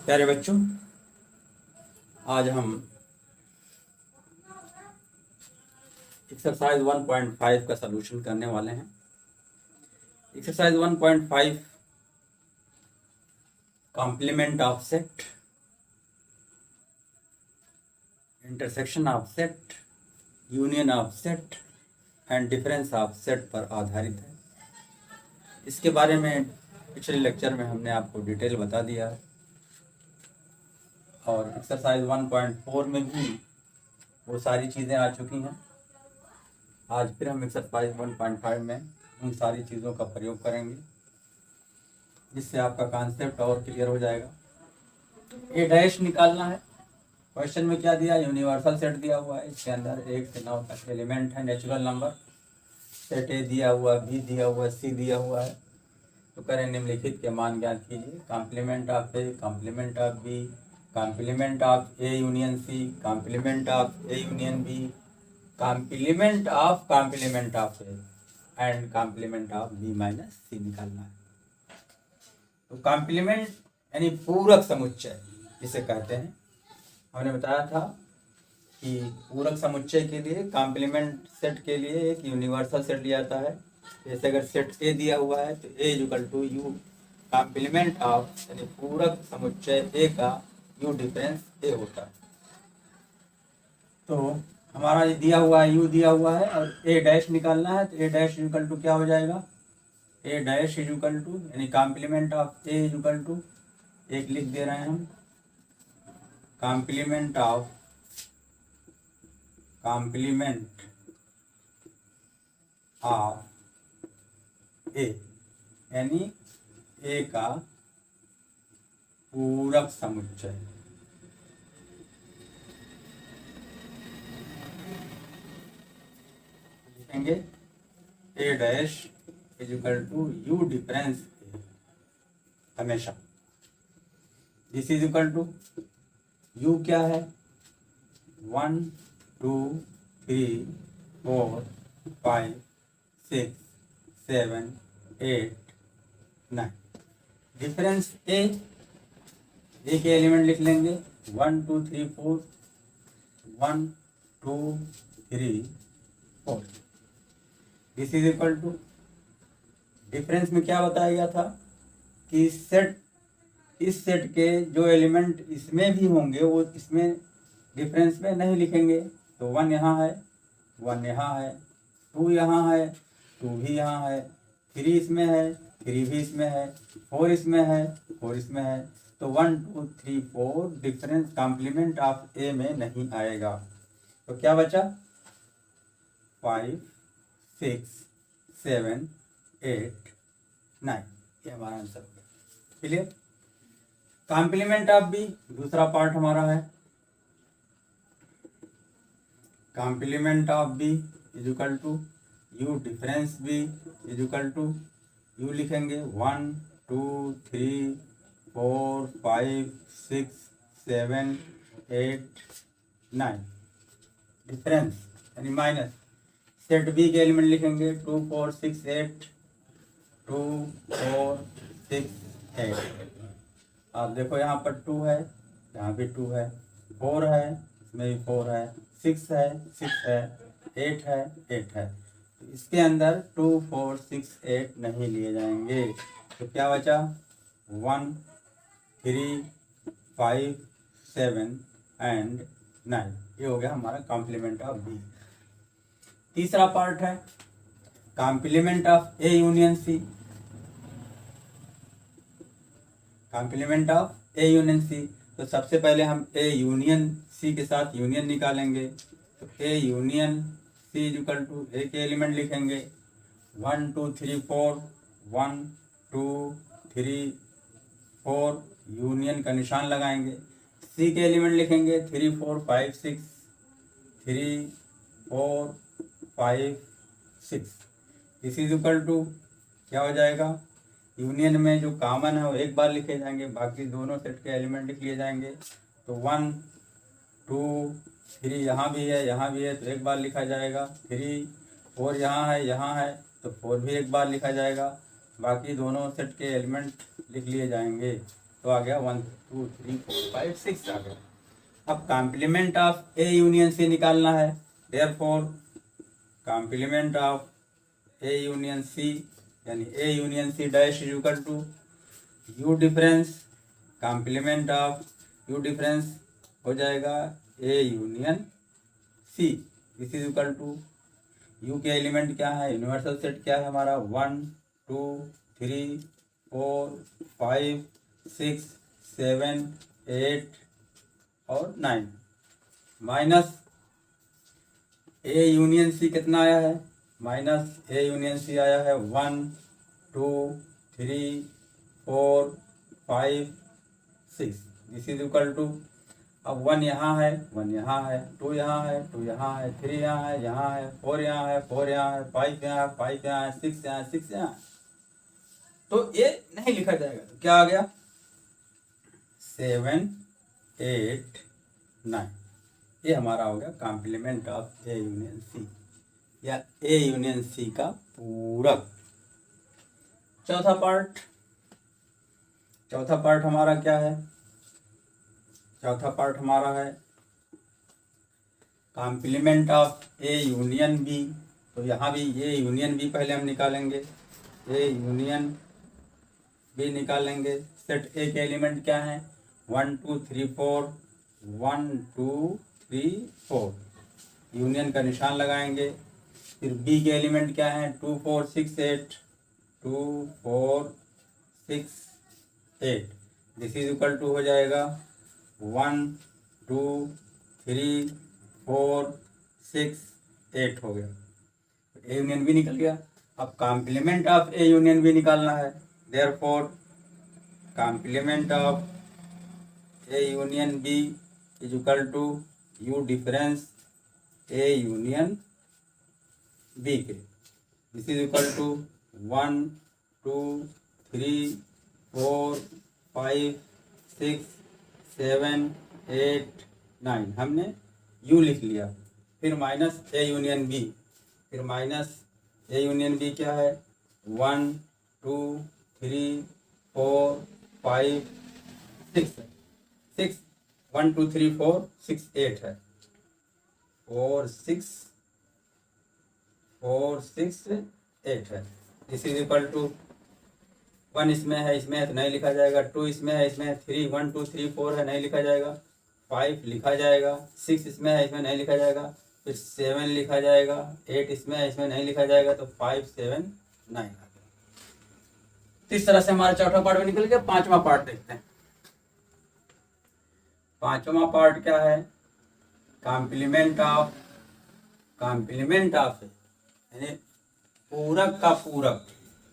प्यारे बच्चों, आज हम एक्सरसाइज 1.5 का सलूशन करने वाले हैं। Exercise 1.5 complement of set, intersection of set, union of set and difference of set पर आधारित है। इसके बारे में पिछले लेक्चर में हमने आपको डिटेल बता दिया है और एक्सरसाइज 1.4 में भी वो सारी चीज़ें आ चुकी हैं। आज फिर हम एक्सरसाइज 1.5 में उन सारी चीज़ों का प्रयोग करेंगे जिससे आपका कॉन्सेप्ट और क्लियर हो जाएगा। ए डैश निकालना है। क्वेश्चन में क्या दिया? यूनिवर्सल सेट दिया हुआ है, इसके अंदर 1 से 9 तक एलिमेंट है, नेचुरल नंबर। सेट ए दिया हुआ, बी दिया हुआ, सी दिया हुआ है। तो करें निम्नलिखित के मान ज्ञात कीजिए। Complement of A, complement of B, complement of A union C, complement of A union B, complement of A and complement of B minus C निकालना है। तो कॉम्प्लीमेंट यानी पूरक समुच्चय जिसे कहते हैं। हमने बताया था कि पूरक समुच्चय के लिए, कॉम्प्लीमेंट सेट के लिए एक यूनिवर्सल सेट लिया जाता है। जैसे अगर सेट ए दिया हुआ है तो A equal to U complement of यानी पूरक समुच्चय ए का यू डिफरेंस ए होता है। तो हमारा ये दिया हुआ है, यू दिया हुआ है और ए डैश निकालना है। तो ए डैश इक्वल टू क्या हो जाएगा? A dash is equal to यानी complement of A is equal to, एक लिख दे रहे हैं हम, कॉम्प्लीमेंट ऑफ ए यानी ए का पूरक समुच्चय। लिखेंगे A dash is equal to U difference A, हमेशा। This is equal to U क्या है? 1 2 3 4 5 6 7 8 9। डिफरेंस ए के एलिमेंट लिख लेंगे 1 2 3 4, 1 2 3 4। This is equal to, difference में क्या बताया गया था कि सेट, इस सेट के जो एलिमेंट इसमें भी होंगे वो इसमें डिफरेंस में नहीं लिखेंगे। तो 1 यहाँ है, 1 यहाँ है, 2 यहाँ है, 2 भी यहाँ है, 3 इसमें है, 3 भी इसमें है, 4 इसमें है, 4 इसमें है। तो 1 2 3 4 डिफरेंस कॉम्प्लीमेंट ऑफ ए में नहीं आएगा। तो क्या बचा? 5 6 7 8 9। ये हमारा आंसर हो गया। क्लियर? कॉम्प्लीमेंट ऑफ बी दूसरा पार्ट हमारा है। Complement of B is equal to U difference B is equal to, U लिखेंगे 1 2 3 4 5 6 7 8 9। डिफरेंस यानी माइनस, सेट बी के एलिमेंट लिखेंगे 2 4 6 8, 2 4 6 8। आप देखो यहाँ पर 2 है, यहाँ भी 2 है, 4 है, इसमें भी 4 है, 6 है, 6 है, 8 है, 8 है। तो इसके अंदर 2 4 6 8 नहीं लिए जाएंगे। तो क्या बचा? 1 3 5 7 एंड 9। ये हो गया हमारा कॉम्प्लीमेंट ऑफ बी। तीसरा पार्ट है complement of A union C. Complement of A union C, तो सबसे पहले हम ए यूनियन सी के साथ यूनियन निकालेंगे। तो A union C is equal to, A के एलिमेंट लिखेंगे 1 2 3 4, 1 2 3 4, यूनियन का निशान लगाएंगे। सी के एलिमेंट लिखेंगे 3 4 5 6, 3 4 5 6। दिस इज इक्वल टू क्या हो जाएगा? यूनियन में जो कॉमन है वो एक बार लिखे जाएंगे, बाकी दोनों सेट के एलिमेंट लिख लिए जाएंगे। तो 1 2 3 यहाँ भी है, यहाँ भी है, तो एक बार लिखा जाएगा। 3 4 यहाँ है, तो 4 भी एक बार लिखा जाएगा। बाकी दोनों सेट के एलिमेंट लिख लिए जाएंगे। तो आ गया 1 2 3 4 5 6 आ गया। अब complement of A union C निकालना है। Therefore complement of A union C यानी A union C dash is equal to U difference complement of U difference हो जाएगा A union C. This is equal to U के element क्या है, universal set क्या है हमारा 1 2 3 4 5 6 7 8 और 9 माइनस ए यूनियन सी कितना आया है, माइनस ए यूनियन सी आया है 1 2 3 4 5 6। दिस इज इक्वल टू अब 1 यहाँ है 1 यहाँ है 2 यहाँ है 2 यहाँ है 3 यहाँ है 4 यहाँ है 4 यहाँ है 5 यहाँ है 5 यहाँ है 6 यहाँ है 6 यहाँ है। तो ये नहीं लिखा जाएगा तो क्या आ गया 7 8 9। ये हमारा हो गया complement of A union C या ए यूनियन सी का पूरक। चौथा पार्ट हमारा क्या है, चौथा पार्ट हमारा है complement of A union B. तो यहाँ भी ए यूनियन बी पहले हम निकालेंगे, ए यूनियन बी निकालेंगे। सेट ए के एलिमेंट क्या है 1 2 3 4 1 2 3 4 यूनियन का निशान लगाएंगे। फिर बी के एलिमेंट क्या है 2 4 6 8 2 4 6 8। दिस इज इक्वल टू हो जाएगा 1 2 3 4 6 8 हो गया। ए यूनियन बी निकल गया। अब complement of A union B निकालना है। Therefore complement of A union B is equal to U difference A union B के। दिस इज इक्वल टू 1 2 3 4 5 6 7 8 9 हमने यू लिख लिया। फिर माइनस ए यूनियन बी, फिर माइनस ए यूनियन बी क्या है 1 2 3 4 5 6 6 1 2 3 4 6 8 है 4 6 8 है। दिस इज इक्वल टू 1 इसमें है तो नहीं लिखा जाएगा, 2 इसमें है 3 1 2 3 4 है नहीं लिखा जाएगा, 5 लिखा जाएगा, 6 इसमें है इसमें नहीं लिखा जाएगा, फिर 7 लिखा जाएगा, 8 इसमें है इसमें नहीं लिखा जाएगा, तो 5 7 9। तो इस तरह से हमारा चौथा पार्ट में निकल गया। पांचवा पार्ट देखते हैं। पांचवा पार्ट क्या है कॉम्प्लीमेंट ऑफ यानी पूरक का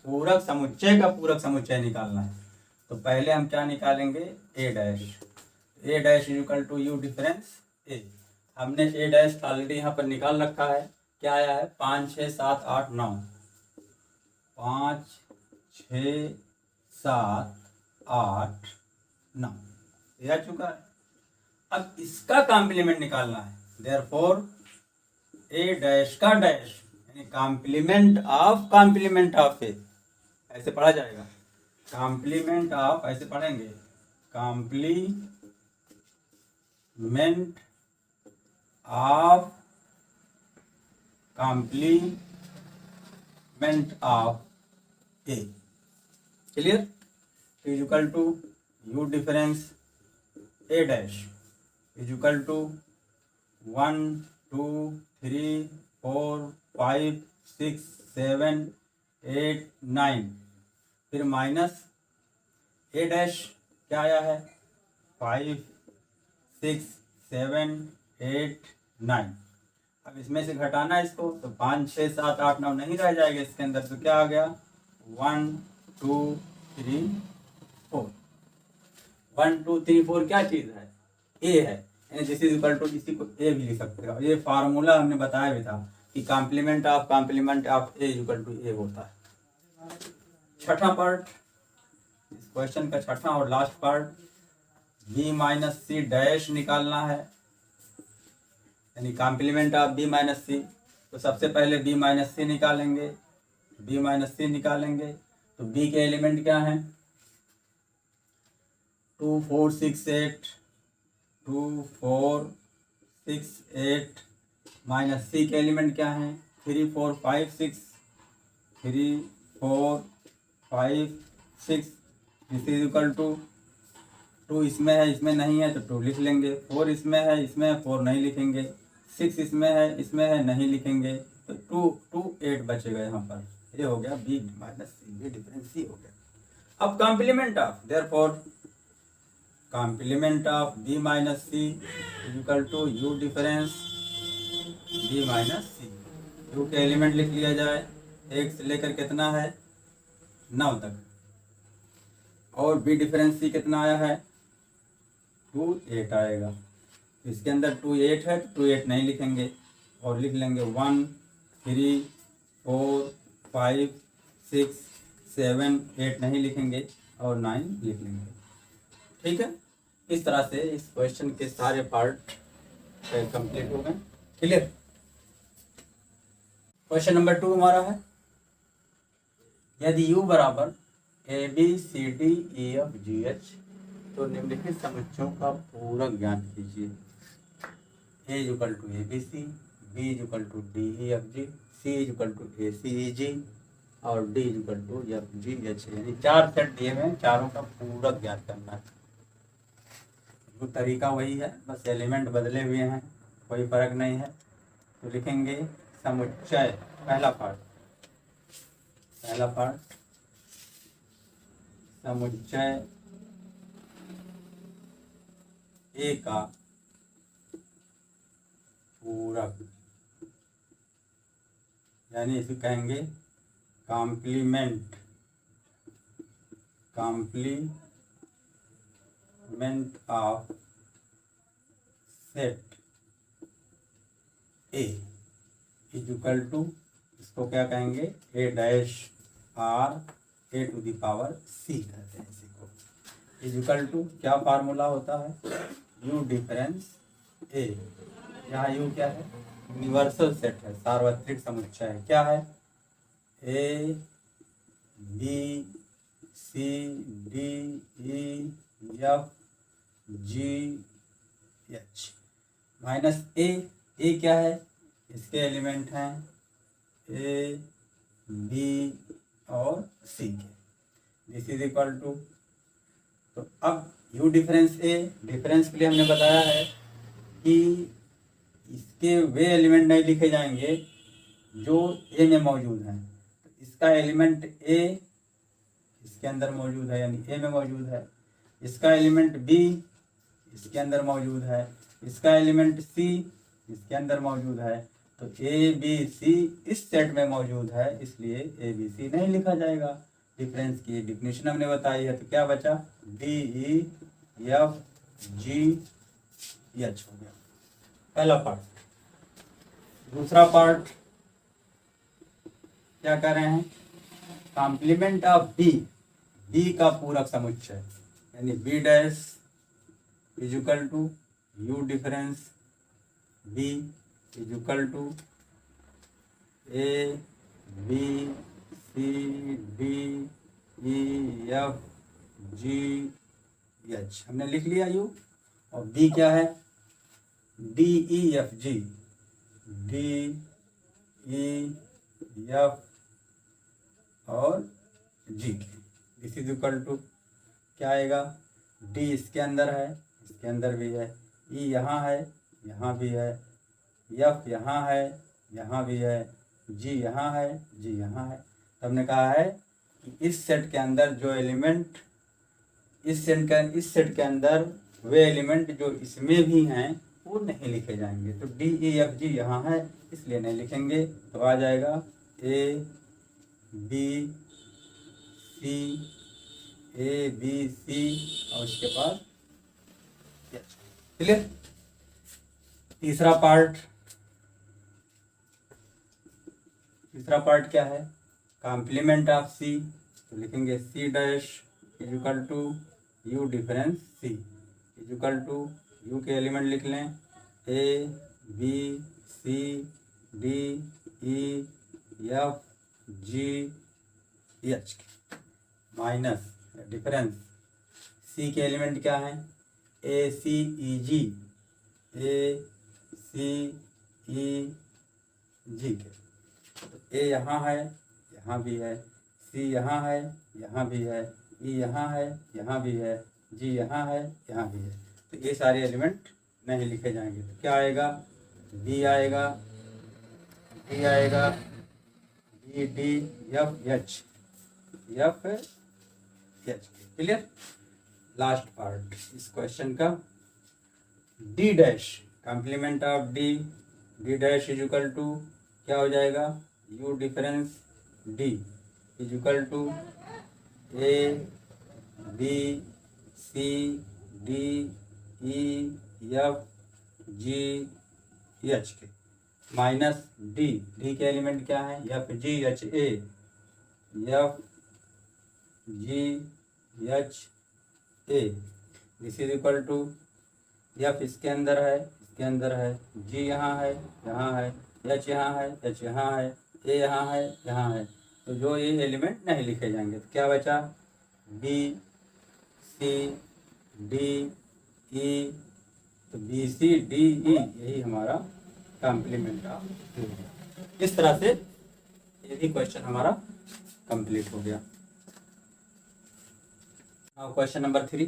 पूरक समुच्चय का पूरक समुच्चय निकालना है। तो पहले हम क्या निकालेंगे A dash equal to U difference A. हमने ए डैश ऑलरेडी यहाँ पर निकाल रखा है। क्या आया है 5 6 7 8 9 5 6 7 8 9 ये आ चुका है। अब इसका कॉम्प्लीमेंट निकालना है। देयरफॉर ए डैश का डैश यानी कॉम्प्लीमेंट ऑफ ए ऐसे पढ़ा जाएगा। कॉम्प्लीमेंट ऑफ ऐसे पढ़ेंगे complement of A. Clear. Is equal to U difference A dash is equal to 1 2 3 4 5 6 7 8 9 फिर माइनस ए डैश क्या आया है 5 6 7 8 9। अब इसमें से घटाना है इसको तो 5 6 7 8 9 नहीं रह जाएगा इसके अंदर। तो क्या आ गया 1 2 3 4। 1 2 3 4 क्या चीज़ है ए है यानी दिस इज इक्वल टू इसी को ए भी लिख सकते हो। ये फार्मूला हमने बताया भी था कि complement of A equal to A होता है। छठा पार्ट इस क्वेश्चन का छठा और last part B minus C dash निकालना है यानी complement of B minus C. तो सबसे पहले बी माइनस सी निकालेंगे। तो बी के एलिमेंट क्या हैं 2 4 6 8 2 4 6 8 माइनस सी के एलिमेंट क्या हैं 3 4 5 6 3 4 5 6 दिस इज इक्वल टू 2 इसमें है इसमें नहीं है तो 2 लिख लेंगे 4 इसमें है 4 नहीं लिखेंगे 6 इसमें है नहीं लिखेंगे तो 2 8 बचेगा यहाँ पर। ये हो गया B minus C, B difference C हो गया। अब complement of therefore complement of B minus C equal to U difference B minus C. U के एलिमेंट लिख लिया जाए 1 से लेकर कितना है 9 तक, और बी डिफरेंस सी कितना आया है 2 8 आएगा। तो इसके अंदर 2 8 है तो 2 8 नहीं लिखेंगे और लिख लेंगे 1 3 4 5 6 7 8 नहीं लिखेंगे और 9 लिख लेंगे। ठीक है, इस तरह से इस क्वेश्चन के सारे पार्ट कंप्लीट हो गए। क्लियर। क्वेश्चन नंबर 2 हमारा है यदि u बराबर A B C D E F G H तो निम्नलिखित समुच्चयों का पूरक ज्ञात कीजिए। A equal to A B C, B equal to D E F G, C equal to A C E G और D equal to F G H. यानी 4 set दिए हुए हैं, चारों का पूरक ज्ञात करना है। तो तरीका वही है, बस एलिमेंट बदले हुए हैं, कोई फर्क नहीं है। तो लिखेंगे समुच्चय, पहला पार्ट समुच्चय ए का पूरक, यानी इसे कहेंगे complement of set A is equal to, इसको क्या कहेंगे A dash or A to the power C कहते हैं इसी को। इज इक्वल टू क्या फार्मूला होता है यू डिफरेंस ए। यहाँ यू क्या है यूनिवर्सल सेट है, सार्वत्रिक समुच्चय है। क्या है A B C D E F G H minus A क्या है इसके एलिमेंट हैं ए बी और सी के। दिस इज इक्वल टू, तो अब यू डिफरेंस ए, डिफरेंस के लिए हमने बताया है कि इसके वे एलिमेंट नहीं लिखे जाएंगे जो ए में मौजूद हैं। तो इसका एलिमेंट ए इसके अंदर मौजूद है, यानी ए में मौजूद है। इसका एलिमेंट बी इसके अंदर मौजूद है। इसका एलिमेंट सी इसके अंदर मौजूद है। तो ए बी सी इस सेट में मौजूद है, इसलिए ए बी सी नहीं लिखा जाएगा। डिफरेंस की डिफिनेशन हमने बताई है, तो क्या बचा D E F G H हो गया पहला पार्ट। दूसरा पार्ट क्या कर रहे हैं कॉम्प्लीमेंट ऑफ बी का पूरक समुच्चय, यानी B dash is equal to U difference B is equal to A B C D E F G H हमने लिख लिया यू, और बी क्या है D E F G, D E F और जी के। दिस इज इक्वल टू क्या आएगा डी इसके अंदर है, इसके अंदर भी है, ई यहाँ है, यहाँ भी है, एफ यहाँ है, यहाँ भी है, जी यहाँ है, जी यहाँ है। तो हमने कहा है कि इस सेट के अंदर जो एलिमेंट इस सेट के अंदर वे एलिमेंट जो इसमें भी हैं वो नहीं लिखे जाएंगे। तो डी ई एफ जी यहाँ है इसलिए नहीं लिखेंगे। तो आ जाएगा ए बी सी और उसके बाद क्लियर। तीसरा पार्ट क्या है कॉम्प्लीमेंट ऑफ सी, तो लिखेंगे C dash is equal to U difference C is equal to U के एलिमेंट लिख लें A B C D E F G H minus difference C के एलिमेंट क्या हैं? ए सी ई जी, ए सी ई जी के। तो ए यहाँ है, यहाँ भी है, सी यहाँ है, यहाँ भी है, ई यहाँ है, यहाँ भी है, जी यहाँ है, यहाँ भी है। तो ये सारे एलिमेंट नहीं लिखे जाएंगे। तो क्या आएगा? बी आएगा, डी आएगा, B D F H, F H. Clear? Last part इस क्वेश्चन का, D dash complement of D, D dash is equal to क्या हो जाएगा? U difference D is equal to A B C D E F G H के minus D, D के element क्या है? F G H A, F G H A, this is equal to F इसके अंदर है, इसके अंदर है, जी यहाँ है, यहाँ है, एच यहाँ है, एच यहाँ है, ए यहाँ है, यहाँ है। तो जो ये एलिमेंट नहीं लिखे जाएंगे तो क्या बचा? बी सी डी ई, तो बी सी डी ई यही हमारा कॉम्प्लीमेंट ऑफ डी। इस तरह से ये भी क्वेश्चन हमारा कंप्लीट हो गया। अब क्वेश्चन नंबर 3,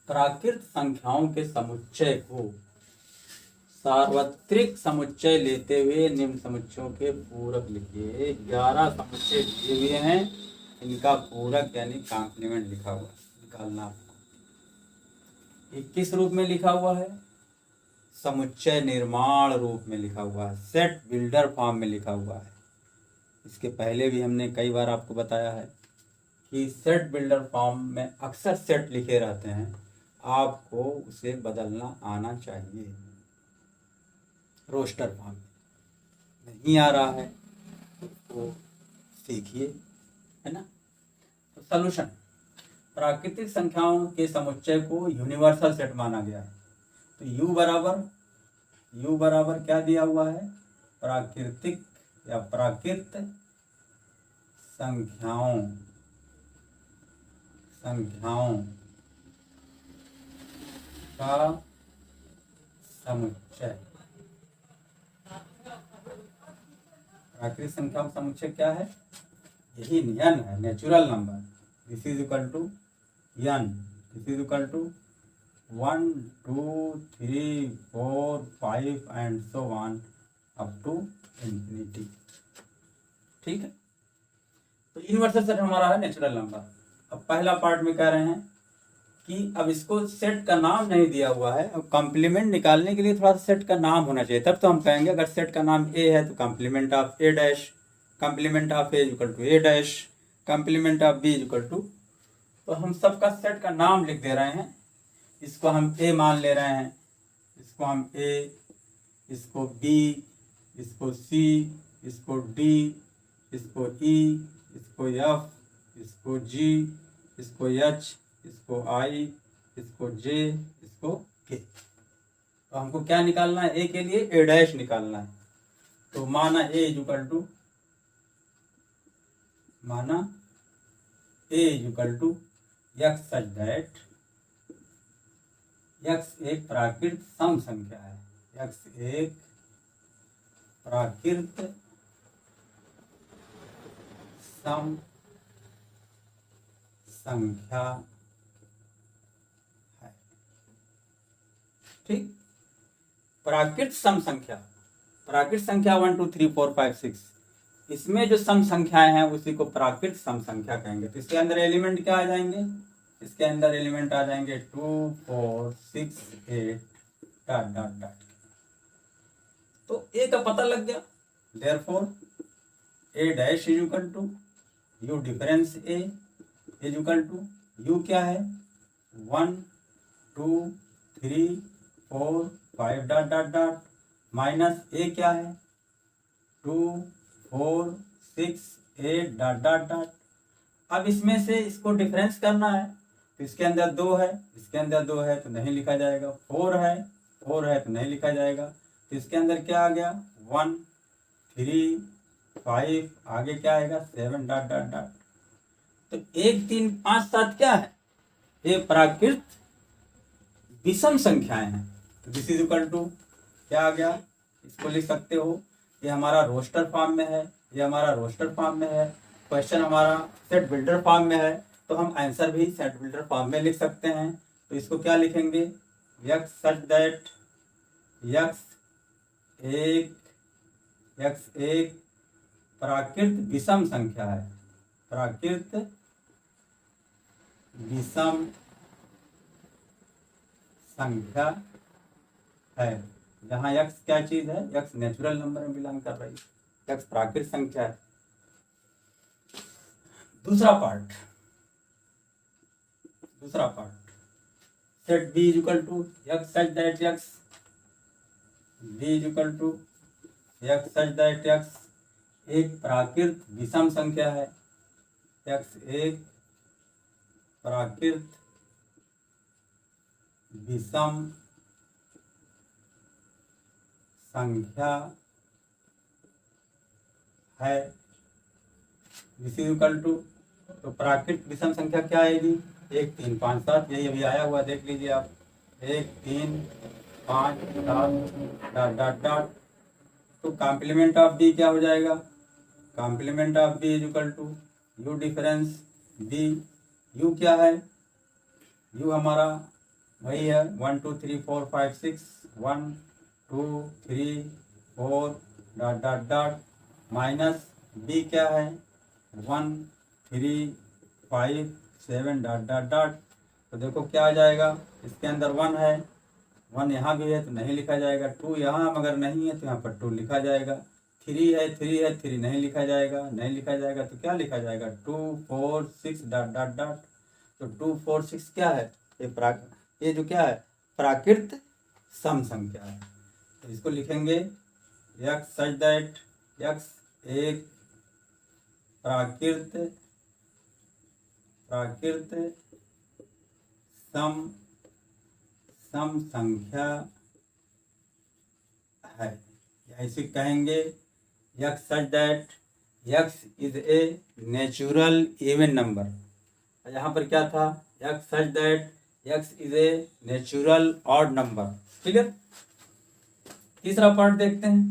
प्राकृत संख्याओं के समुच्चय को सार्वत्रिक समुच्चय लेते हुए निम्न समुच्चयों के पूरक लिखिए। 11 समुच्चय दिए हुए हैं, इनका पूरक यानी कॉम्प्लीमेंट लिखा हुआ निकालना आपको। ये किस रूप में लिखा हुआ है? समुच्चय निर्माण रूप में लिखा हुआ है, सेट बिल्डर फॉर्म में लिखा हुआ है। इसके पहले भी हमने कई बार आपको बताया है कि सेट बिल्डर फॉर्म में अक्सर सेट लिखे रहते हैं, आपको उसे बदलना आना चाहिए। रोस्टर फॉर्म नहीं आ रहा है तो सीखिए, है ना। तो सॉल्यूशन, प्राकृतिक संख्याओं के समुच्चय को यूनिवर्सल सेट माना गया है। तो U बराबर क्या दिया हुआ है? प्राकृतिक या प्राकृत संख्याओं का समुच्चय। प्राकृतिक संख्याओं का समुच्चय क्या है? यही n है, natural number. This is equal to n, this is equal to 1 2 3 4 5 and so on up to infinity. ठीक है, तो यूनिवर्सल सेट हमारा है नेचुरल नंबर। अब पहला पार्ट में कह रहे हैं कि अब इसको सेट का नाम नहीं दिया हुआ है, अब कॉम्प्लीमेंट निकालने के लिए थोड़ा सा सेट का नाम होना चाहिए, तब तो हम कहेंगे। अगर सेट का नाम ए है तो complement of A dash, complement of A equal to A dash, complement of B equal to, तो हम सबका सेट का नाम लिख दे रहे हैं। इसको हम ए मान ले रहे हैं, इसको हम ए, इसको बी, इसको सी, इसको डी, इसको ई, इसको एफ, इसको जी, इसको एच, इसको आई, इसको जे, इसको के। तो हमको क्या निकालना है? ए के लिए ए डैश निकालना है। तो माना A equal to x such that x एक प्राकृत सम संख्या है, एक्स एक प्राकृत सम संख्या है। ठीक, प्राकृत सम संख्या, प्राकृत संख्या 1 2 3 4 5 6, इसमें जो सम संख्याएं हैं उसी को प्राकृत सम संख्या कहेंगे। तो इसके अंदर एलिमेंट क्या आ जाएंगे? इसके अंदर एलिमेंट आ जाएंगे 2 4 6 8 डॉट डॉट डॉट। तो ए का पता लग गया, therefore A dash is equal to U difference A is equal to U क्या है? 1 2 3 4 5 dot dot dot minus A क्या है? 2 4 6 8 डॉट डॉट डॉट। अब इसमें से इसको डिफरेंस करना है, तो इसके अंदर 2 है, इसके अंदर 2 है तो नहीं लिखा जाएगा। 4 है तो नहीं लिखा जाएगा। तो इसके अंदर क्या आ गया? 1 3 5, आगे क्या आएगा? 7 डॉट डॉट डॉट। तो 1 3 5 7 क्या है? ये प्राकृत विषम संख्याएं हैं। तो दिस इज इक्वल टू क्या आ गया, इसको लिख सकते हो, ये हमारा रोस्टर फॉर्म में है, ये हमारा रोस्टर फॉर्म में है, क्वेश्चन हमारा सेट बिल्डर फॉर्म में है, तो हम आंसर भी सेट बिल्डर फॉर्म में लिख सकते हैं। तो इसको क्या लिखेंगे, यक्स सच दैट यक्स एक प्राकृत विषम संख्या है, प्राकृत विषम संख्या है, जहाँ यक्स क्या चीज है, यक्स नेचुरल नंबर में बिलोंग कर रही है, यक्स प्राकृत संख्या है। दूसरा part set B is equal to x such that x एक प्राकृत विषम संख्या है, यक्स एक प्राकृत विषम संख्या है, दिस इज इक्वल टू, तो प्राकृत विषम संख्या क्या आएगी, 1 3 5 7, यही अभी आया हुआ देख लीजिए आप, 1 3 5 7 डॉट डॉट डॉट। तो कॉम्प्लीमेंट ऑफ बी क्या हो जाएगा, complement of B is equal to U difference B, U क्या है, यू हमारा वही है 1 2 3 4 5 6 1 2 3 4 dot dot dot, minus B क्या है 1 3 5 7 डॉट डॉट डॉट। तो देखो क्या आ जाएगा, इसके अंदर 1 है, 1 यहाँ भी है तो नहीं लिखा जाएगा, 2 यहाँ मगर नहीं है तो यहाँ पर 2 लिखा जाएगा, 3 है 3 नहीं लिखा जाएगा, तो क्या लिखा जाएगा 2 4 6 डॉट डॉट डॉट। तो 2 4 6 क्या है, ये जो क्या है प्राकृत सम संख्या है। तो इसको लिखेंगे यक्स सच दैट यक्स एक प्राकृत सम संख्या है, ऐसे कहेंगे x such that x is a natural even number, यहाँ पर क्या था, x such that x is a natural odd number. ठीक है, तीसरा पार्ट देखते हैं।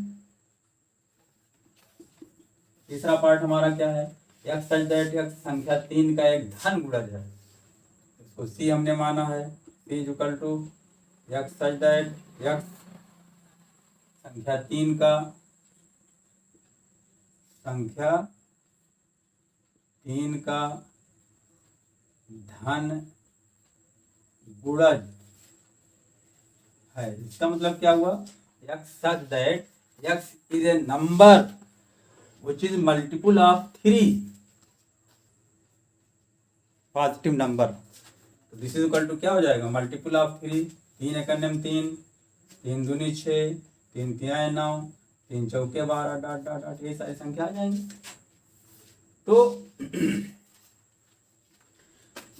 तीसरा पार्ट हमारा क्या है, यक्स सच दैट यक्स संख्या 3 का एक धन गुणज है, इसको सी हमने माना है, C is equal to x such that x संख्या 3 का धन गुणज है। इसका मतलब क्या हुआ, x such that x is a number which is multiple of 3 positive number. तो दिस इज इक्वल टू क्या हो जाएगा, मल्टीपल ऑफ 3, 3 एक 3, 3 दूनी 6, 3 तिहाई 9, 3 चौके 12 डॉट डॉट डॉट, ये सारी संख्या आ जाएंगी। तो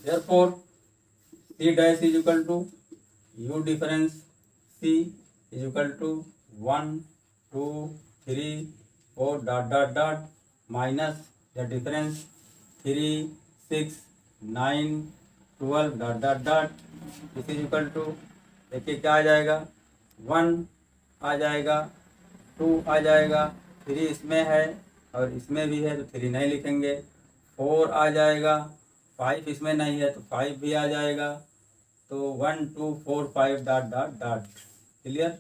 therefore C dash is equal to U difference C is equal to 1 2 3 4 dot dot dot minus the difference 3 6 9 12 dot dot dot, this is equal to, देखिए क्या आ जाएगा, 1 आ जाएगा, 2 आ जाएगा, 3 इसमें है और इसमें भी है तो 3 नहीं लिखेंगे, 4 आ जाएगा, 5 इसमें नहीं है तो 5 भी आ जाएगा, तो 1 2 4 5 डॉट डॉट डॉट। क्लियर।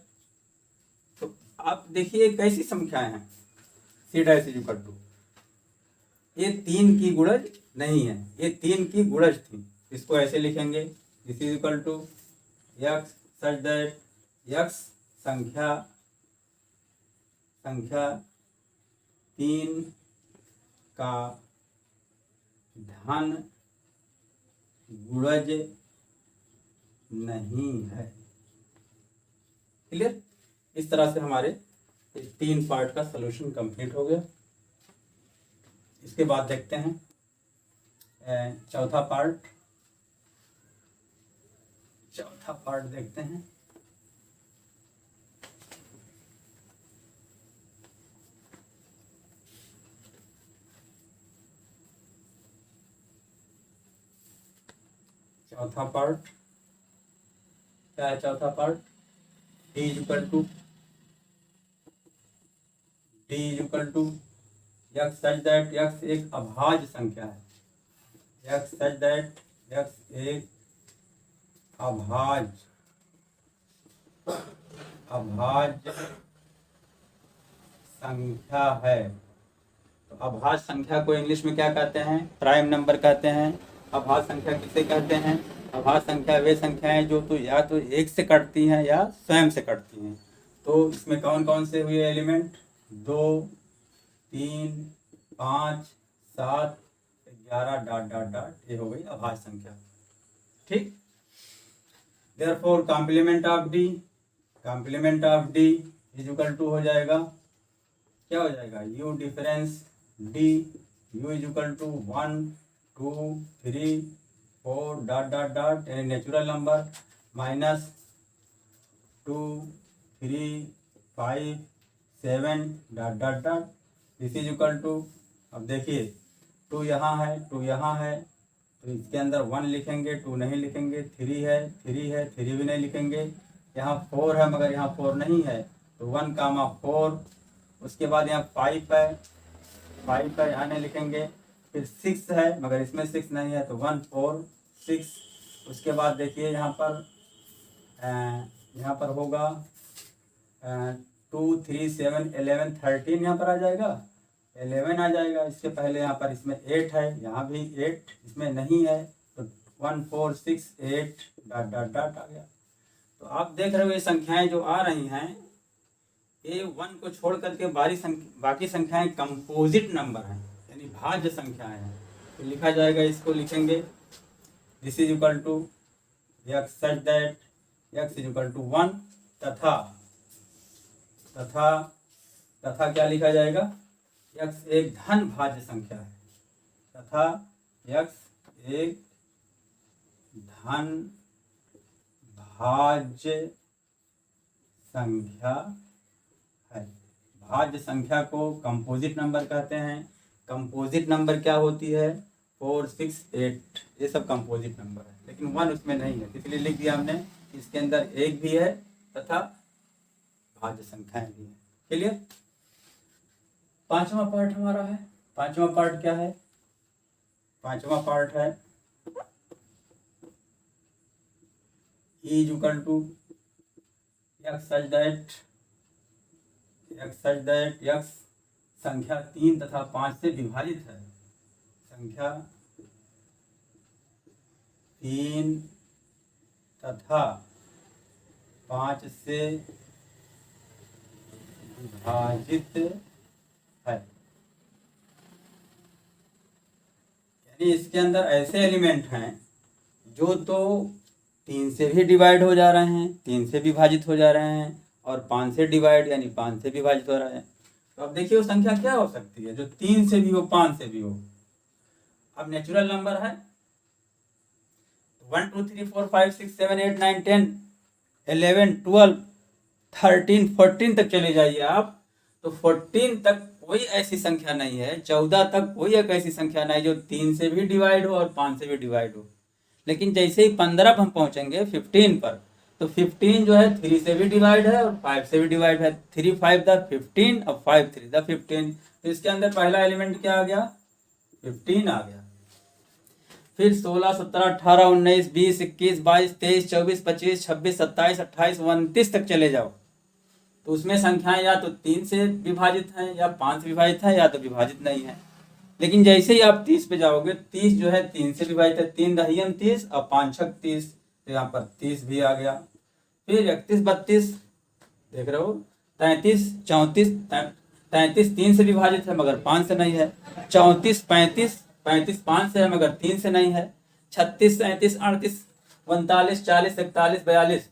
तो आप देखिए कैसी संख्याएं हैं, C dash is equal to, ये 3 की गुणज नहीं है, ये 3 की गुणज थी, इसको ऐसे लिखेंगे, this is equal to x such that x संख्या 3 का धन गुणज नहीं है। क्लियर। इस तरह से हमारे 3 पार्ट का सलूशन कंप्लीट हो गया। इसके बाद देखते हैं चौथा पार्ट देखते हैं। चौथा चौथा पार्ट क्या है? चौथा part D equal to x such that x एक अभाज्य संख्या है, एक्स सच दैट एक्स एक अभाज्य संख्या है। तो अभाज्य संख्या को इंग्लिश में क्या कहते हैं? प्राइम नंबर कहते हैं। अभाज्य संख्या किसे कहते हैं? अभाज्य संख्या वे संख्याएं जो तो या तो एक से कटती हैं या स्वयं से कटती हैं। तो इसमें कौन कौन से हुए एलिमेंट? 2, 3, 5, 7, 11 डॉट डॉट डॉट, ये हो गई अभाज्य संख्या। ठीक। Therefore complement of D is equal to हो जाएगा, क्या हो जाएगा? U difference D, U is equal to 1, 2, 3, 4 dot dot dot, यानी natural number minus 2, 3, 5, 7 dot dot dot, this is equal to, अब देखिए 2 यहाँ है, 2 यहाँ है, तो इसके अंदर 1 लिखेंगे, 2 नहीं लिखेंगे, 3 है, 3 भी नहीं लिखेंगे, यहाँ 4 है मगर यहाँ 4 नहीं है, तो 1, 4, उसके बाद यहाँ 5 है, यहाँ नहीं लिखेंगे, फिर 6 है मगर इसमें 6 नहीं है, तो 1, 4, 6, उसके बाद देखिए यहाँ पर होगा 2, 3, 7, 11, 13 यहाँ पर आ जाएगा, 11 आ जाएगा। इसके पहले यहाँ पर इसमें 8 है, यहाँ भी 8 इसमें नहीं है, तो 1, 4, 6, 8 डॉट डॉट डॉट आ गया। तो आप देख रहे हो ये संख्याएं जो आ रही हैं, ये 1 को छोड़ करके बाकी संख्याएं कंपोजिट नंबर हैं, यानी भाज्य संख्याएं हैं। तो लिखा जाएगा, इसको लिखेंगे this is equal to x such that x is equal to 1, तथा क्या लिखा जाएगा? एक्स एक धन भाज्य संख्या है, तथा एक्स एक धन भाज्य संख्या है। भाज्य संख्या को कंपोजिट नंबर कहते हैं। कंपोजिट नंबर क्या होती है? 4, 6, 8, ये सब कंपोजिट नंबर है, लेकिन 1 उसमें नहीं है, इसलिए लिख दिया हमने, इसके अंदर एक भी है तथा भाज्य संख्याएं भी है। क्लियर? पांचवा पार्ट हमारा है। पांचवा पार्ट क्या है? पांचवा पार्ट है is equal to x such that x संख्या 3 तथा 5 से विभाजित है। संख्या 3 तथा 5 से विभाजित है, यानी इसके अंदर ऐसे एलिमेंट हैं जो तो 3 से भी डिवाइड हो जा रहे हैं, 3 से विभाजित हो जा रहे हैं, और 5 से डिवाइड यानी 5 से विभाजित हो रहा है। तो अब देखिए वो संख्या क्या हो सकती है जो 3 से भी हो, 5 से भी हो। अब नेचुरल नंबर है 1, 2, 3, 4, 5, 6, 7, 8, 9, 10, 11, 12, 13, 14 तक चले जाइए आप, तो 14 तक कोई ऐसी संख्या नहीं है, 14 तक कोई एक ऐसी संख्या नहीं जो 3 से भी डिवाइड हो और 5 से भी डिवाइड हो। लेकिन जैसे ही 15 हम पहुंचेंगे 15 पर, तो 15 जो है 3 से भी डिवाइड है और 5 से भी डिवाइड है। 3, 5 द 15 और 5, 3 द 15। तो इसके अंदर पहला एलिमेंट क्या आ गया? 15 आ गया। फिर 16, 17, 18, 19, 20, 21, 22, 23, 24, 25, 26, 27, 28, 29 तक चले जाओ, तो उसमें संख्याएं या तो 3 से विभाजित हैं या 5 से विभाजित है या तो विभाजित नहीं है। लेकिन जैसे ही आप 30 पे जाओगे, 30 जो है 3 से विभाजित है, 3 दहियम 30 और 5 छक 30, तो यहाँ पर 30 भी आ गया। फिर 31, 32 देख रहे हो, 33, 34, 33 3 से विभाजित है मगर 5 से नहीं है। 34, 35, 5 से है मगर 3 से नहीं है। 36, 37, 38, 39, 40, 41, 42,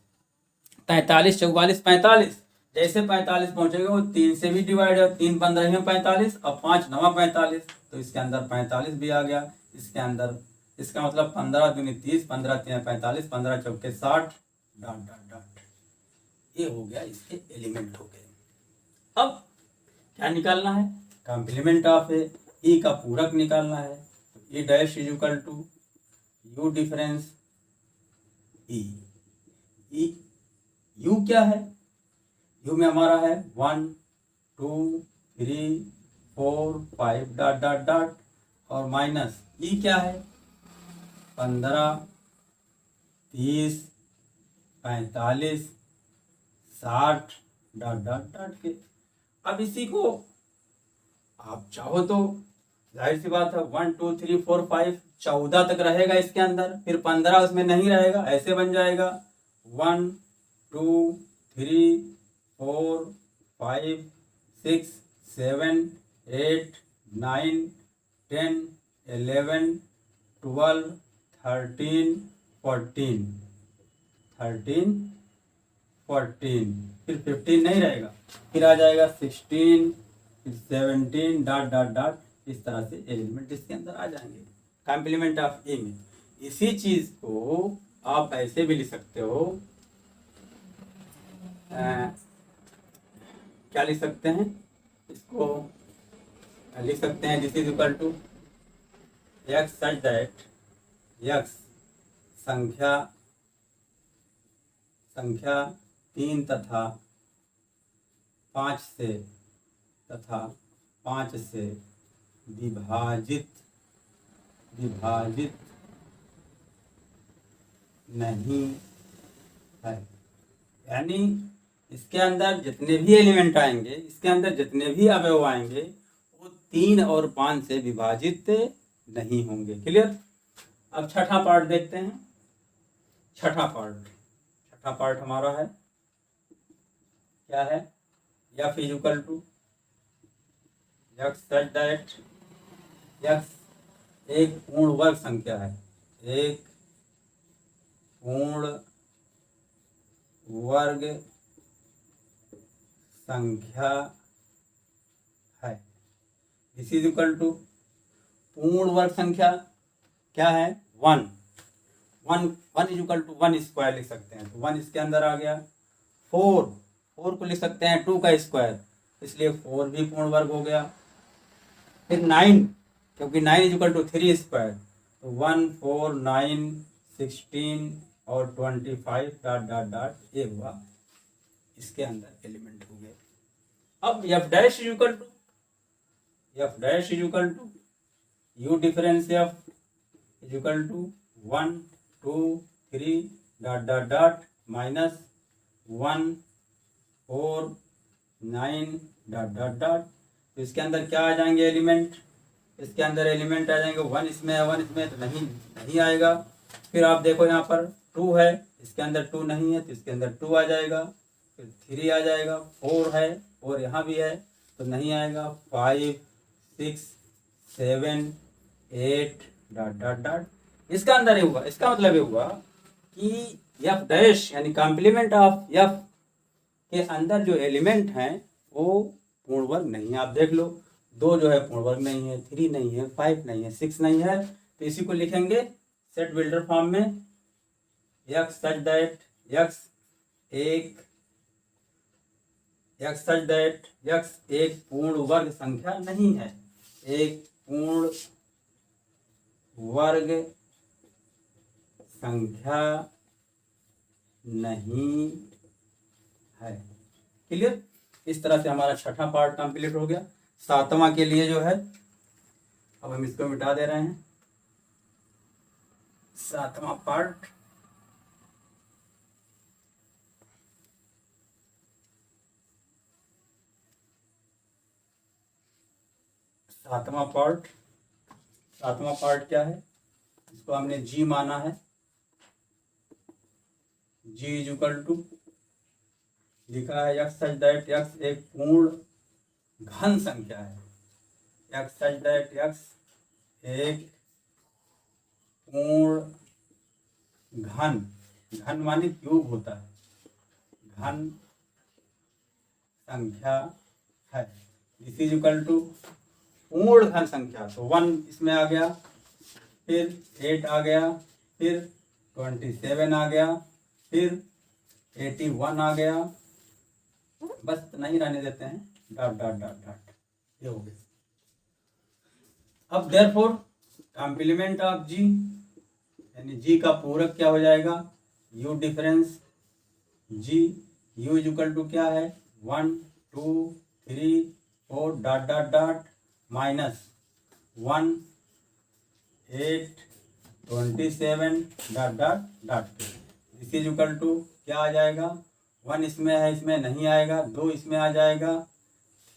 43, 44, 45, जैसे 45 पहुंचेगा वो 3 से भी डिवाइड है, 3 15 में 45 और 5 9 45, तो इसके अंदर 45 भी आ गया। इसके अंदर इसका मतलब 15 दूनी 30, 15 3 45, 15 चौके 60 डॉट डॉट डॉट, ये हो गया, इसके एलिमेंट हो गए। अब क्या निकालना है? कॉम्प्लीमेंट ऑफ ई का पूरक निकालना है। E dash is equal to U difference E. U क्या है? यू में हमारा है 1 2 3 4 5 डॉट डॉट डॉट, और माइनस ई क्या है? 15 30 45 60 डॉट डॉट डॉट के। अब इसी को आप चाहो तो जाहिर सी बात है 1 2 3 4 5 14 तक रहेगा इसके अंदर, फिर 15 उसमें नहीं रहेगा, ऐसे बन जाएगा 1 2 3 4 5 6 7 8 9 10 11 12 13 14 13 14, फिर 15 नहीं रहेगा, फिर आ जाएगा 16 फिर 17 डॉट डॉट डॉट। इस तरह से एलिमेंट इसके अंदर आ जाएंगे कॉम्प्लीमेंट ऑफ ए में। इसी चीज को आप ऐसे भी लिख सकते हो, क्या लिख सकते हैं इसको? लिख सकते हैं this is equal to x such that x संख्या 3 तथा 5 से विभाजित नहीं है। यानी इसके अंदर जितने भी एलिमेंट आएंगे, इसके अंदर जितने भी अवयव आएंगे, वो 3 और 5 से विभाजित नहीं होंगे। क्लियर? अब छठा पार्ट देखते हैं। छठा पार्ट हमारा है, क्या है? F is equal to x such that x एक पूर्ण वर्ग संख्या है, एक पूर्ण वर्ग संख्या है। दिस इज इक्वल टू पूर्ण वर्ग संख्या क्या है? 1 इज इक्वल टू 1 स्क्वायर लिख सकते हैं, तो 1 इसके अंदर आ गया। 4 को लिख सकते हैं 2 का स्क्वायर, इसलिए 4 भी पूर्ण वर्ग हो गया। फिर 9, क्योंकि 9 इज इक्वल टू 3 स्क्वायर, तो 1 4 9 16 और 25 डॉट डॉट डॉट, ये हुआ इसके अंदर एलिमेंट हो गए। अब F dash is equal to U difference F is equal to 1 2 3 dot dot dot minus 1 4 9 dot dot dot. तो इसके अंदर क्या आ जाएंगे एलिमेंट? इसके अंदर एलिमेंट आ जाएंगे 1 इसमें है, 1 इसमें, तो नहीं आएगा। फिर आप देखो यहाँ पर 2 है, इसके अंदर 2 नहीं है, तो इसके अंदर 2 आ जाएगा। फिर 3 आ जाएगा, 4 है, 4 यहाँ भी है, तो नहीं आएगा। 5 6 7 8 डॉट डॉट डॉट, इसका अंदर ये हुआ। इसका मतलब ये हुआ कि एफ डैश यानी कॉम्प्लीमेंट ऑफ एफ के अंदर जो एलिमेंट हैं वो पूर्ण वर्ग नहीं है। आप देख लो, 2 जो है पूर्ण वर्ग नहीं है, 3 नहीं है, 5 नहीं है, 6 नहीं है, तो इसी को लिखेंगे सेट बिल्डर फॉर्म में, एक्स सच दैट एक्स एक पूर्ण वर्ग संख्या नहीं है, एक पूर्ण वर्ग संख्या नहीं है। क्लियर? इस तरह से हमारा छठा पार्ट कंप्लीट हो गया। सातवां के लिए जो है, अब हम इसको मिटा दे रहे हैं। सातवां पार्ट, सातवां पार्ट क्या है? इसको हमने जी माना है। जी इज इक्वल टू लिखा है एक्स सच दैट एक्स एक पूर्ण घन संख्या है। एक्स सच दैट एक्स एक पूर्ण घन माने क्यूब होता है, घन संख्या है। दिस इज इक्वल टू पूर्ण घन संख्या, तो 1 इसमें आ गया, फिर 8 आ गया, फिर 27 आ गया, फिर 81 आ गया। बस नहीं रहने देते हैं, डॉट डॉट डॉट डॉट, ये हो गया। अब देयरफॉर कॉम्प्लीमेंट ऑफ जी यानी जी का पूरक क्या हो जाएगा? U difference G, U is equal to क्या है 1 2 3 4 dot dot dot minus 1 8 27 dot dot dot. This is equal to क्या आ जाएगा 1 इसमें है, इसमें नहीं आएगा, 2 इसमें आ जाएगा,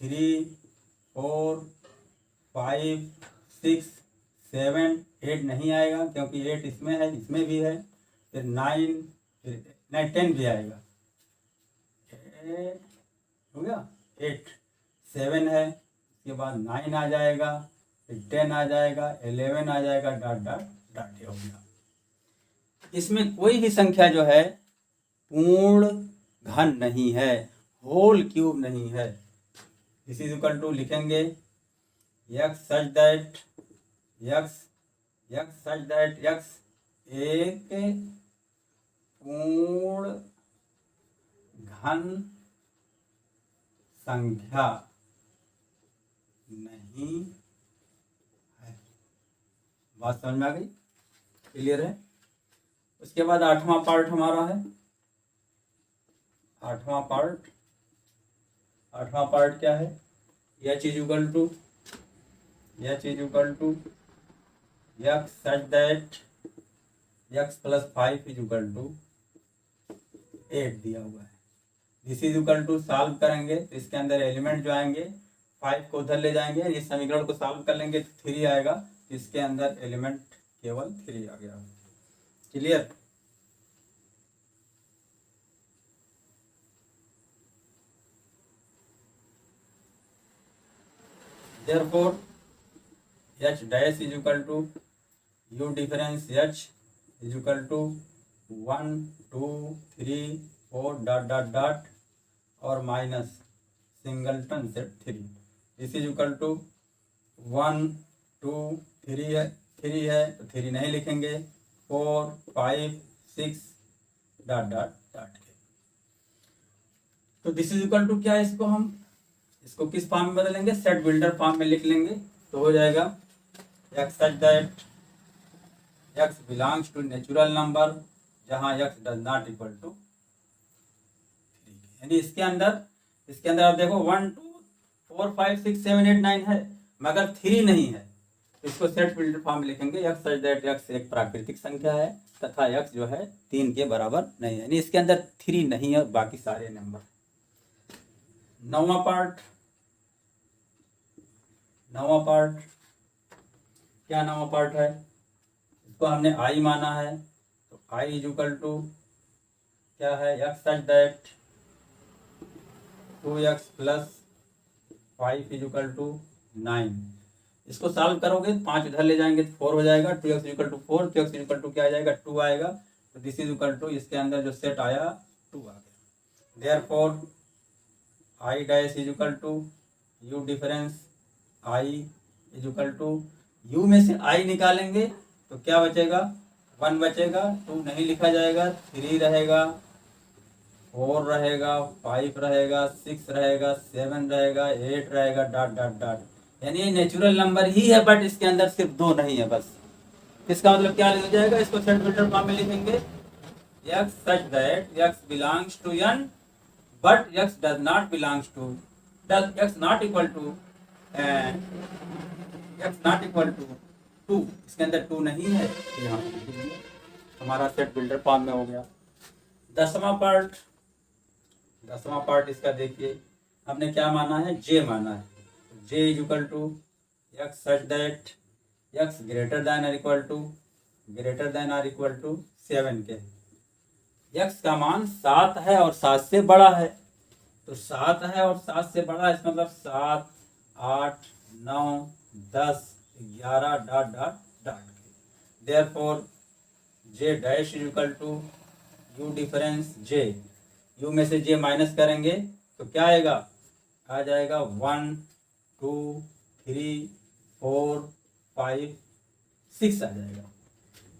3 4 5 6 7 8 नहीं आएगा क्योंकि 8 इसमें है, इसमें भी है, फिर 9 फिर नहीं 10 भी आएगा, हो गया 8 7 है, इसके बाद 9 आ जाएगा, फिर 10 आ जाएगा, 11 आ जाएगा, डॉट डॉट डॉट हो गया। इसमें कोई भी संख्या जो है पूर्ण घन नहीं है, होल क्यूब नहीं है। दिस इज इक्वल टू लिखेंगे x सच दैट x एक पूर्ण घन संख्या नहीं है। बात समझ में आ गई? क्लियर है? उसके बाद 8वां पार्ट हमारा है। 8वां पार्ट क्या है? h is equal to x such that x plus 5 is equal to 8 दिया हुआ है। This is equal to solve करेंगे तो इसके अंदर एलिमेंट जो आएंगे 5 को उधर ले जाएंगे, इस समीकरण को सॉल्व कर लेंगे तो 3 आएगा, तो इसके अंदर एलिमेंट केवल 3 आ गया। Clear? Therefore h dash is equal to u difference h is equal to 1 2 3 4 dot dot dot और minus singleton set 3। This is equal to 1 2 3 है तो 3 नहीं लिखेंगे, 4 5 6 डॉट डॉट डॉट के। तो दिस इज इक्वल टू क्या है, इसको किस फॉर्म में बदलेंगे? सेट बिल्डर फॉर्म में लिख लेंगे तो हो जाएगा x such that x belongs to natural number जहां x does not equal to 3। यानी इसके अंदर आप देखो 1 2 4 5 6 7 8 9 है मगर 3 नहीं है, तो इसको सेट बिल्डर फॉर्म में लिखेंगे x सच दैट x एक प्राकृतिक संख्या है तथा x जो है 3 के बराबर नहीं है, यानी इसके अंदर 3 नहीं है, बाकी सारे नंबर। 9वां पार्ट क्या 9वां पार्ट है? इसको हमने i माना है तो i इज इक्वल टू क्या है? x such that 2x plus 5 is equal to 9। इसको सॉल्व करोगे 5 इधर ले जाएंगे तो 4 हो जाएगा, 2x equal to 4, 2x equal to क्या आ जाएगा? 2 आएगा, तो दिस इज इक्वल टू इसके अंदर जो सेट आया 2 आ गया। Therefore i dash is equal to u difference i is equal to u में से i निकालेंगे तो क्या बचेगा? 1 बचेगा, 2 नहीं लिखा जाएगा, 3 रहेगा, 4 रहेगा, 5 रहेगा, 6 रहेगा, 7 रहेगा, 8 रहेगा, डॉट डॉट डॉट। यानी नेचुरल नंबर ही है बट इसके अंदर सिर्फ 2 नहीं है बस। इसका मतलब क्या लिखा जाएगा? इसको सेट बिल्डर फॉर्म में लिखेंगे x such that x belongs to n but x does not belongs to x not equal to x not equal to 2। इसके अंदर 2 नहीं है, यहाँ हमारा सेट बिल्डर फॉर्म में हो गया। 10वां पार्ट इसका देखिए, हमने क्या माना है? j माना है। j is equal to x such that x greater than or equal to 7 के। x का मान 7 है और 7 से बड़ा है, तो 7 है और 7 से बड़ा है, इसका मतलब 7 8 9 10 11 dot dot dot. Therefore j dash is equal to u difference j, u में से j माइनस करेंगे तो क्या आएगा? आ जाएगा 1 2 3 4 5 6 आ जाएगा।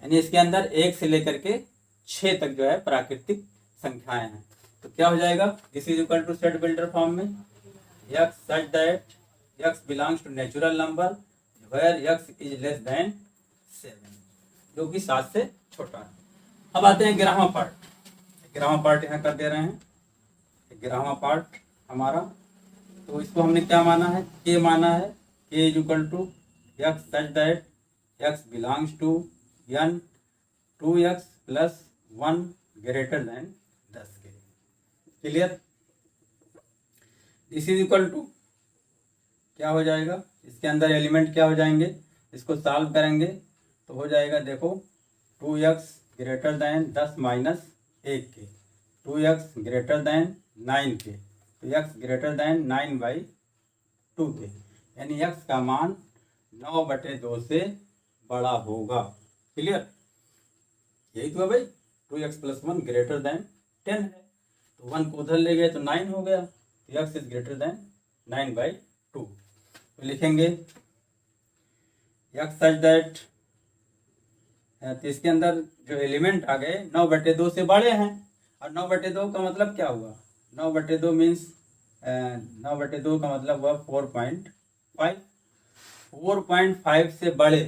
यानी इसके अंदर 1 से लेकर के 6 तक जो है प्राकृतिक संख्याएं हैं। तो क्या हो जाएगा? This is equal to set builder form में x such that x belongs to natural number where x is less than 7, जो कि 7 से छोटा है। अब आते हैं 11वां पार्ट। 11वां पार्ट यहाँ कर दे रहे हैं। 11वां पार्ट हमारा, तो इसको हमने क्या माना है, के माना है। K is equal to x such that x belongs to N 2x plus 1 greater than 10 के। Clear? This is equal to क्या हो जाएगा, इसके अंदर एलिमेंट क्या हो जाएंगे, इसको सॉल्व करेंगे तो हो जाएगा, देखो 2x ग्रेटर देन 10 माइनस 1 के, 2x ग्रेटर देन 9 के, तो x ग्रेटर देन 9/2 के, यानी x का मान 9/2 से बड़ा होगा। क्लियर? यही तो है भाई, 2x प्लस 1 ग्रेटर देन 10 है, तो 1 को उधर ले गए तो 9 हो गया, तो x इज ग्रेटर देन 9/2। तो लिखेंगे x सच दैट, तो इसके अंदर जो एलिमेंट आ गए 9/2 से बड़े हैं, और 9/2 का मतलब क्या हुआ, 9/2 मीन्स 9/2 का मतलब हुआ 4.5। 4.5 से बड़े,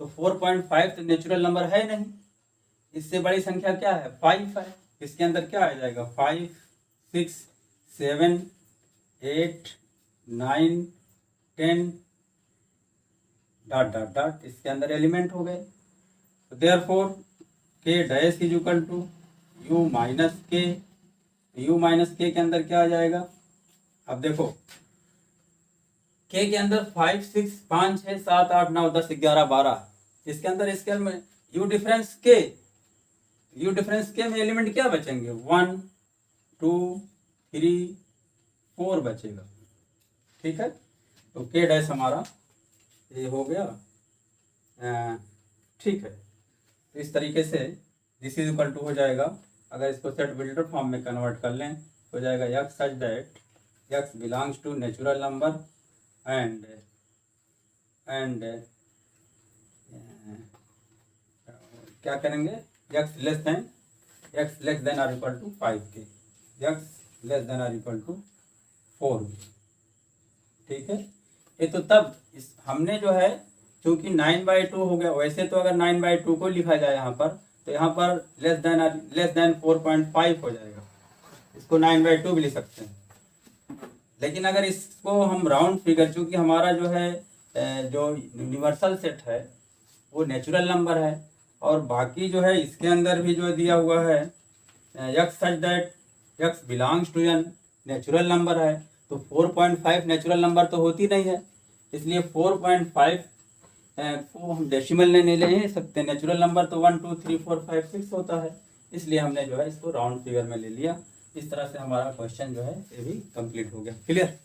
तो 4.5 तो नेचुरल नंबर है नहीं, इससे बड़ी संख्या क्या है, 5 है। इसके अंदर क्या आ जाएगा, 5, 6, 7, 8, 9, 10 डॉट डॉट डॉट, इसके अंदर एलिमेंट हो गए। तो therefore K dash is equal to U minus K, U minus K अंदर क्या आ जाएगा, अब देखो के अंदर 5, 6, 5, 6, 7, 8, 9, 10, 11, 12, इसके अंदर स्केल में यू डिफरेंस के, यू डिफरेंस के में एलिमेंट क्या बचेंगे, 1, 2, 3, 4 बचेगा। ठीक है, तो के डैश हमारा ये हो गया। ठीक है, तो इस तरीके से दिस इज इक्वल टू हो जाएगा, अगर इसको सेट बिल्डर फॉर्म में कन्वर्ट कर लें हो जाएगा x such that x belongs to natural number and क्या करेंगे, x less than or equal to 5 के, x less than or equal to 4 के। ठीक है, ये तो तब हमने जो है क्योंकि 9/2 हो गया, वैसे तो अगर 9/2 को लिखा जाए यहाँ पर, तो यहाँ पर लेस देन 4.5 हो जाएगा, इसको 9/2 भी लिख सकते हैं। लेकिन अगर इसको हम राउंड फिगर, चूँकि हमारा जो है जो यूनिवर्सल सेट है वो नेचुरल नंबर है, और बाकी जो है इसके अंदर भी जो दिया हुआ है x such that x belongs to an natural number है, तो 4.5 नेचुरल नंबर तो होती नहीं है, इसलिए 4.5 को हम डेसिमल में नहीं ले सकते, नेचुरल नंबर तो 1, 2, 3, 4, 5, 6 होता है, इसलिए हमने जो है इसको राउंड फिगर में ले लिया। इस तरह से हमारा क्वेश्चन जो है ये भी कंप्लीट हो गया। क्लियर?